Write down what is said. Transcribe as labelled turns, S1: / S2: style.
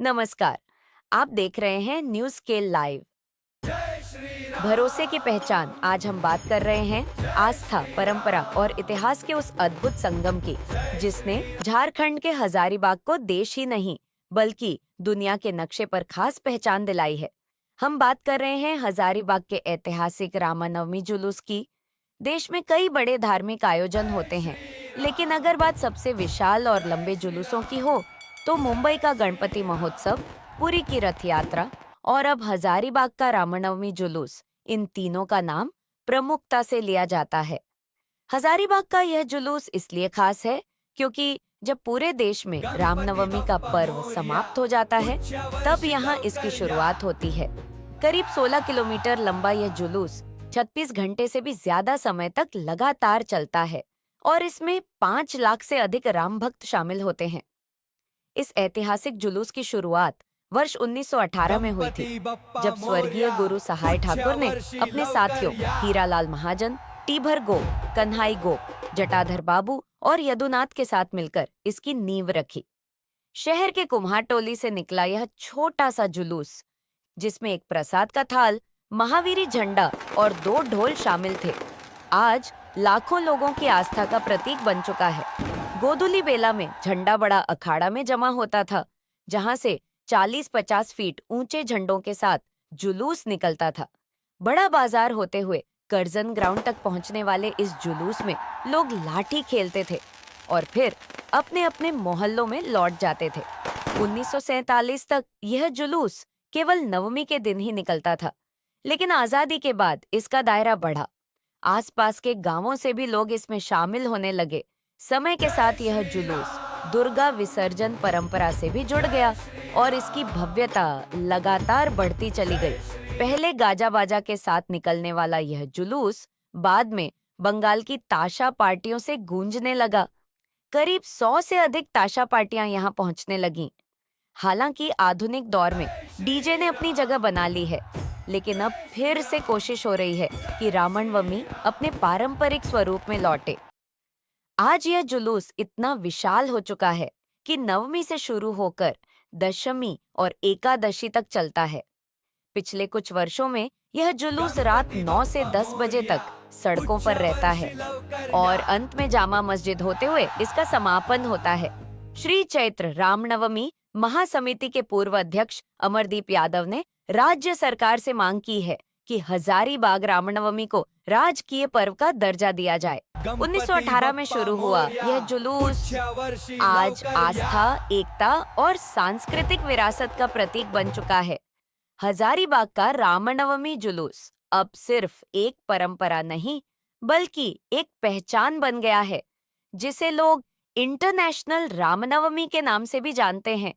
S1: नमस्कार। आप देख रहे हैं न्यूज स्केल लाइव। भरोसे की पहचान। आज हम बात कर रहे हैं आस्था, परंपरा और इतिहास के उस अद्भुत संगम की, जिसने झारखंड के हजारीबाग को देश ही नहीं बल्कि दुनिया के नक्शे पर खास पहचान दिलाई है। हम बात कर रहे हैं हजारीबाग के ऐतिहासिक रामनवमी जुलूस की। देश में कई बड़े धार्मिक आयोजन होते हैं, लेकिन अगर बात सबसे विशाल और लंबे जुलूसों की हो, तो मुंबई का गणपति महोत्सव, पुरी की रथ यात्रा और अब हजारीबाग का रामनवमी जुलूस, इन तीनों का नाम प्रमुखता से लिया जाता है। हजारीबाग का यह जुलूस इसलिए खास है क्योंकि जब पूरे देश में रामनवमी का पर्व समाप्त हो जाता है, तब यहाँ इसकी शुरुआत होती है। करीब 16 किलोमीटर लंबा यह जुलूस 36 घंटे से भी ज्यादा समय तक लगातार चलता है और इसमें 5 लाख से अधिक राम भक्त शामिल होते हैं। इस ऐतिहासिक जुलूस की शुरुआत वर्ष 1918 में हुई थी, जब स्वर्गीय गुरु सहाय ठाकुर ने अपने साथियों हीरालाल महाजन, टीभर गोप, कन्हाई गोप, जटाधर बाबू और यदुनाथ के साथ मिलकर इसकी नींव रखी। शहर के कुम्हारटोली से निकला यह छोटा सा जुलूस, जिसमें एक प्रसाद का थाल, महावीरी झंडा और 2 ढोल शामिल थे, आज लाखों लोगों की आस्था का प्रतीक बन चुका है। गोदुली बेला में झंडा बड़ा अखाड़ा में जमा होता था, जहां से 40-50 फीट ऊंचे झंडों के साथ जुलूस निकलता था। बड़ा बाजार होते हुए करजन ग्राउंड तक पहुंचने वाले इस जुलूस में लोग लाठी खेलते थे और फिर अपने अपने मोहल्लों में लौट जाते थे। 1947 तक यह जुलूस केवल नवमी के दिन ही निकलता था, लेकिन आजादी के बाद इसका दायरा बढ़ा। आसपास के गांवों से भी लोग इसमें शामिल होने लगे। समय के साथ यह जुलूस दुर्गा विसर्जन परंपरा से भी जुड़ गया और इसकी भव्यता लगातार बढ़ती चली गई। पहले गाजा बाजा के साथ निकलने वाला यह जुलूस बाद में बंगाल की ताशा पार्टियों से गूंजने लगा। करीब 100 से अधिक ताशा पार्टियां यहां पहुंचने लगीं। हालांकि आधुनिक दौर में डीजे ने अपनी जगह बना ली है, लेकिन अब फिर से कोशिश हो रही है कि रामनवमी अपने पारंपरिक स्वरूप में लौटे। आज यह जुलूस इतना विशाल हो चुका है कि नवमी से शुरू होकर दशमी और एकादशी तक चलता है। पिछले कुछ वर्षों में यह जुलूस रात 9 से 10 बजे तक सड़कों पर रहता है और अंत में जामा मस्जिद होते हुए इसका समापन होता है। श्री चैत्र रामनवमी महासमिति के पूर्व अध्यक्ष अमरदीप यादव ने राज्य सरकार से मांग की है कि हजारीबाग रामनवमी को राजकीय पर्व का दर्जा दिया जाए। 1918 में शुरू हुआ यह जुलूस आज आस्था, एकता और सांस्कृतिक विरासत का प्रतीक बन चुका है। हजारीबाग का रामनवमी जुलूस अब सिर्फ एक परंपरा नहीं, बल्कि एक पहचान बन गया है, जिसे लोग इंटरनेशनल रामनवमी के नाम से भी जानते हैं।